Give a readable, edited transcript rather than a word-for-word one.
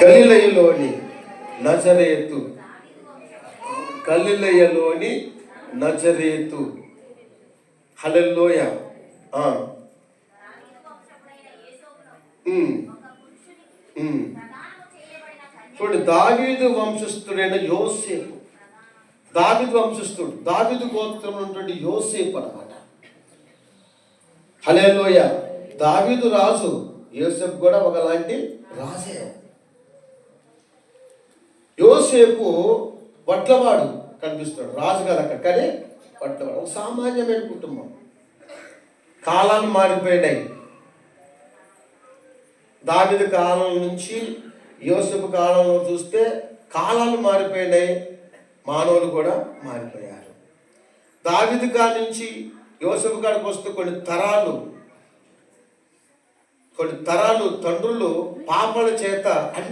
గలిలయలోని నజరేతు, గలిలయలోని నజరేతు. హల్లెలూయా. చూడండి, దావీదు వంశస్థుడైన యోసేపు, దావీదు వంశస్థుడు, దావీదు గోత్రం ఉన్నటువంటి యోసేపు అన్నమాట. హల్లెలూయా. దావీదు రాజు, యోసేపు కూడా ఒకలాంటి రాజే. యోసేపు వడ్లవాడు కనిపిస్తాడు, రాజు గారు అక్కడ, కానీ వడ్లవాడు. ఒక సామాన్యమైన కుటుంబం. కాలాలు మారిపోయినాయి. దావీదు కాలం నుంచి యోసేపు కాలంలో చూస్తే కాలాలు మారిపోయినాయి, మానవులు కూడా మారిపోయారు. దావీదు కాడి నుంచి యోసేపు కాడికి వస్తే కొన్ని తరాలు తండ్రులు పాపల చేత అన్ని